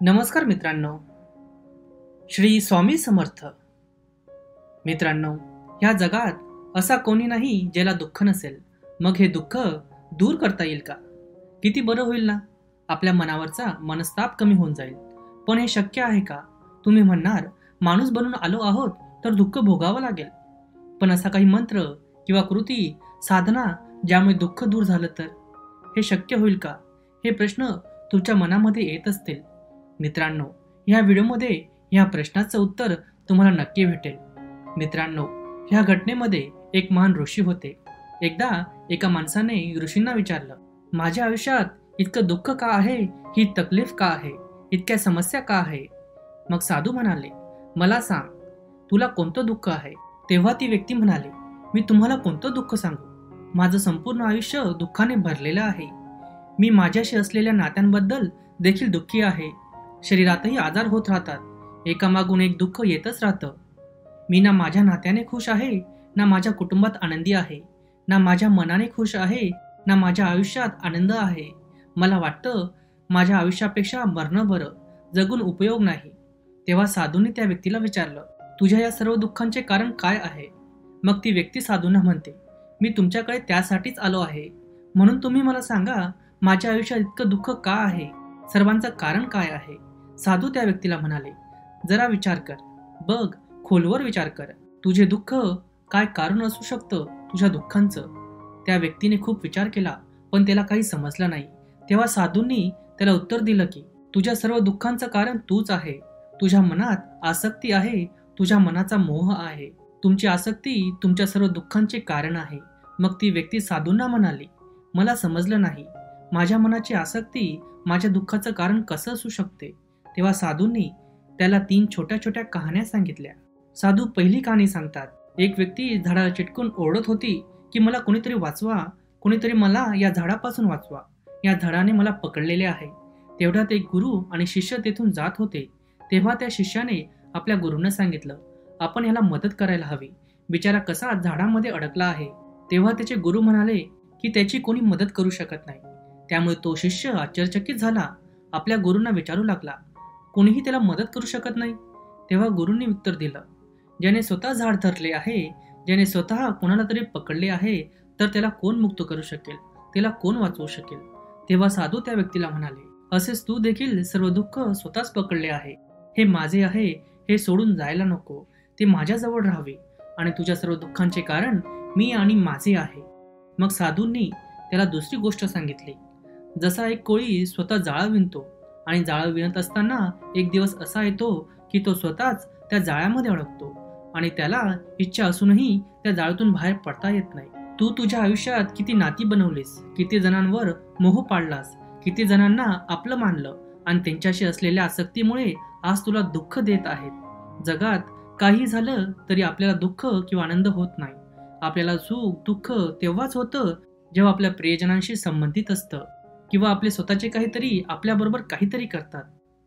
नमस्कार मित्रांनो. श्री स्वामी समर्थ. मित्रांनो, ह्या जगात असा कोणी नाही ज्याला दुःख नसेल. मग हे दुःख दूर करता येईल का? किती बरं होईल ना. आपल्या मनावरचा मनस्ताप कमी होऊन जाईल. पण हे शक्य आहे का? तुम्ही म्हणणार, माणूस बनून आलो आहोत तर दुःख भोगावं लागेल. पण असा काही मंत्र किंवा कृती, साधना ज्यामुळे दुःख दूर झालं तर हे शक्य होईल का? हे प्रश्न तुमच्या मनामध्ये येत असतील. मित्रांनो, ह्या व्हिडिओमध्ये ह्या प्रश्नाचं उत्तर तुम्हाला नक्की भेटेल. मित्रांनो, ह्या घटनेमध्ये एक महान ऋषी होते. एकदा एका माणसाने ऋषींना विचारलं, माझ्या आयुष्यात इतकं दुःख का आहे? ही तकलीफ का आहे? इतक्या समस्या का आहे? मग साधू म्हणाले, मला सांग, तुला कोणतं दुःख आहे? तेव्हा ती व्यक्ती म्हणाली, मी तुम्हाला कोणतं दुःख सांगू? माझं संपूर्ण आयुष्य दुःखाने भरलेलं आहे. मी माझ्याशी असलेल्या नात्यांबद्दल देखील दुःखी आहे. शरीरातही आजार होत राहतात. एकामागून एक दुःख येतच राहतं. मी ना माझ्या नात्याने खुश आहे, ना माझ्या कुटुंबात आनंदी आहे, ना माझ्या मनाने खुश आहे, ना माझ्या आयुष्यात आनंद आहे. मला वाटतं माझ्या आयुष्यापेक्षा मरणं बरं, जगून उपयोग नाही. तेव्हा साधूंनी त्या व्यक्तीला विचारलं, तुझ्या या सर्व दुःखांचे कारण काय आहे? मग ती व्यक्ती साधूंना म्हणते, मी तुमच्याकडे त्यासाठीच आलो आहे. म्हणून तुम्ही मला सांगा, माझ्या आयुष्यात इतकं दुःख का आहे? सर्वांचं कारण काय आहे? साधू त्या व्यक्तीला म्हणाले, जरा विचार कर, बघ, खोलवर विचार कर. तुझे दुःख काय कारण असू शकतं तुझ्या दुःखांचं? त्या व्यक्तीने खूप विचार केला, पण त्याला काही समजलं नाही. तेव्हा साधूंनी त्याला उत्तर दिलं की तुझ्या सर्व दुःखांचं कारण तूच आहे. तुझ्या मनात आसक्ती आहे. तुझ्या मनाचा मोह आहे. तुमची आसक्ती तुमच्या सर्व दुःखांचे कारण आहे. मग ती व्यक्ती साधूंना म्हणाली, मला समजलं नाही, माझ्या मनाची आसक्ती माझ्या दुःखाचं कारण कसं असू शकते? तेव्हा साधूंनी त्याला 3 छोट्या छोट्या कहाण्या सांगितल्या. साधू पहिली कहाणी सांगतात, एक व्यक्ती झाडाला चिटकून ओरडत होती की मला कोणीतरी वाचवा, कोणीतरी मला या झाडापासून वाचवा, या झाडाने मला पकडलेले आहे. तेवढ्यात एक गुरु आणि शिष्य तेथून जात होते. तेव्हा त्या शिष्याने आपल्या गुरूंना सांगितलं, आपण याला मदत करायला हवी, बिचारा कसा झाडामध्ये अडकला आहे. तेव्हा त्याचे गुरु म्हणाले की त्याची कोणी मदत करू शकत नाही. त्यामुळे तो शिष्य आश्चर्यचकित झाला. आपल्या गुरूंना विचारू लागला, कोणीही त्याला मदत करू शकत नाही? तेव्हा गुरूंनी उत्तर दिलं, ज्याने स्वतः झाड धरले आहे, ज्याने स्वतः कोणाला तरी पकडले आहे, तर त्याला कोण मुक्त करू शकेल? त्याला कोण वाचवू शकेल? तेव्हा साधू त्या व्यक्तीला म्हणाले, असेच तू देखील सर्व दुःख स्वतःच पकडले आहे. हे माझे आहे, हे सोडून जायला नको, ते माझ्याजवळ राहावे. आणि तुझ्या सर्व दुःखांचे कारण मी आणि माझे आहे. मग साधूंनी त्याला दुसरी गोष्ट सांगितली. जसा एक कोळी स्वतः जाळं विणतो आणि जाळं विणत असताना एक दिवस असा येतो की तो स्वतःच त्या जाळ्यामध्ये अडकतो आणि त्याला इच्छा असूनही त्या जाळ्यातून बाहेर पडता येत नाही. तू तुझ्या आयुष्यात किती नाती बनवलीस, किती जणांवर मोह पाडलास, किती जणांना आपलं मानलं आणि त्यांच्याशी असलेल्या आसक्तीमुळे आज तुला दुःख देत आहेत. जगात काही झालं तरी आपल्याला दुःख किंवा आनंद होत नाही. आपल्याला सुख दुःख तेव्हाच होतं जेव्हा आपल्या प्रियजनांशी संबंधित असतं किंवा आपले स्वतःचे काहीतरी आपल्याबरोबर काहीतरी करतात.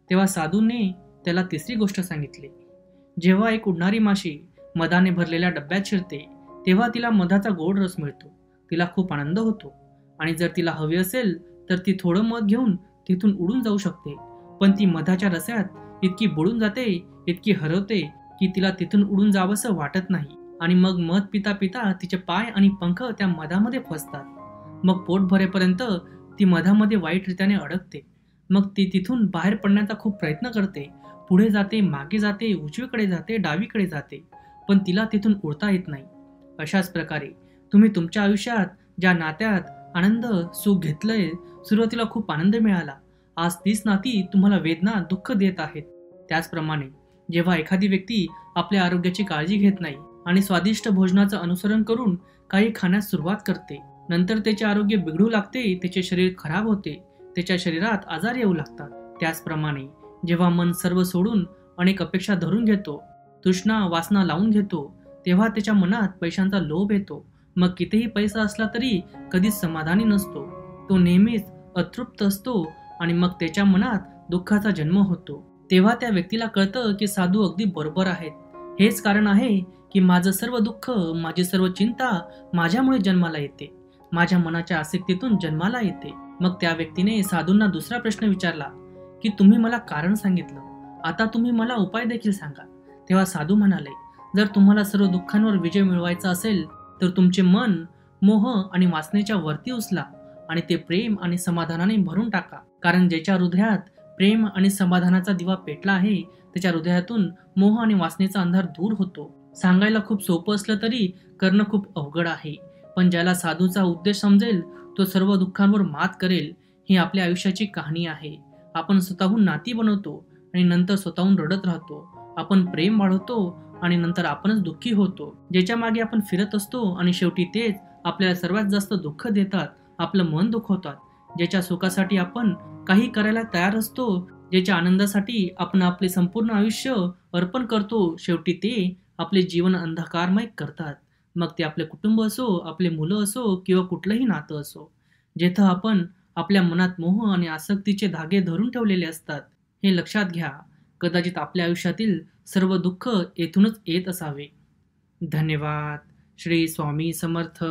तेव्हा साधूंनी त्याला तिसरी गोष्ट सांगितली. जेव्हा एक उडणारी माशी मधाने भरलेल्या डब्यात शिरते तेव्हा तिला मधाचा गोड रस मिळतो. तिला खूप आनंद होतो आणि जर तिला हवी असेल तर ती थोडं मध घेऊन तिथून उडून जाऊ शकते. पण ती मधाच्या रसात इतकी बुडून जाते, इतकी हरवते की तिला तिथून उडून जावंसं वाटत नाही. आणि मग मध पिता पिता तिचे पाय आणि पंख त्या मधामध्ये फसतात. मग पोट भरेपर्यंत ती मधामध्ये वाईटरित्याने अडकते. मग ती तिथून बाहेर पडण्याचा खूप प्रयत्न करते. पुढे जाते, मागे जाते, उजवीकडे जाते, डावीकडे जाते, पण तिला तिथून उडता येत नाही. अशाच प्रकारे तुम्ही तुमच्या आयुष्यात ज्या नात्यात आनंद सुख घेतलंय, सुरुवातीला खूप आनंद मिळाला, आज तीच नाती तुम्हाला वेदना दुःख देत आहेत. त्याचप्रमाणे जेव्हा एखादी व्यक्ती आपल्या आरोग्याची काळजी घेत नाही आणि स्वादिष्ट भोजनाचं अनुसरण करून काही खाण्यास सुरुवात करते, नंतर त्याचे आरोग्य बिघडू लागते, त्याचे शरीर खराब होते, त्याच्या शरीरात आजार येऊ लागतात. त्याचप्रमाणे जेव्हा मन सर्व सोडून अनेक अपेक्षा धरून घेतो, तृष्णा वासना लावून घेतो, तेव्हा त्याच्या मनात पैशांचा लोभ येतो. मग कितीही पैसा असला तरी कधीच समाधानी नसतो. तो नेहमीच अतृप्त असतो आणि मग त्याच्या मनात दुःखाचा जन्म होतो. तेव्हा त्या व्यक्तीला कळतं की साधू अगदी बरोबर आहेत. हेच कारण आहे की माझं सर्व दुःख, माझी सर्व चिंता माझ्यामुळे जन्माला येते, माझ्या मनाच्या आसक्तीतून जन्माला येते. मग त्या व्यक्तीने साधूंना दुसरा प्रश्न विचारला की तुम्ही मला कारण सांगितलं, आता तुम्ही मला उपाय देखील सांगा. तेव्हा साधू म्हणाले, जर तुम्हाला सर्व दुःखांवर विजय मिळवायचा असेल तर तुमचे मन मोह आणि वासनेच्या वरती उचला आणि ते प्रेम आणि समाधानाने भरून टाका. कारण ज्याच्या हृदयात प्रेम आणि समाधानाचा दिवा पेटला आहे त्याच्या हृदयातून मोह आणि वासनेचा अंधार दूर होतो. सांगायला खूप सोपं असलं तरी करणं खूप अवघड आहे. पण ज्याला साधूचा उद्देश समजेल तो सर्व दुःखांवर मात करेल. ही आपल्या आयुष्याची कहाणी आहे. आपण स्वतःहून नाती बनवतो आणि नंतर स्वतःहून रडत राहतो. आपण प्रेम वाढवतो आणि नंतर आपणच दुःखी होतो. ज्याच्या मागे आपण फिरत असतो आणि शेवटी तेच आपल्याला सर्वात जास्त दुःख देतात, आपलं मन दुखवतात. ज्याच्या सुखासाठी आपण काही करायला तयार असतो, ज्याच्या आनंदासाठी आपण आपले संपूर्ण आयुष्य अर्पण करतो, शेवटी ते आपले जीवन अंधकारमय करतात. मग ते आपले कुटुंब असो, आपले मुलं असो किंवा कुठलंही नातं असो. जेथं आपण आपल्या मनात मोह आणि आसक्तीचे धागे धरून ठेवलेले असतात. हे लक्षात घ्या. कदाचित आपल्या आयुष्यातील सर्व दुःख येथूनच येत असावे. धन्यवाद. श्री स्वामी समर्थ.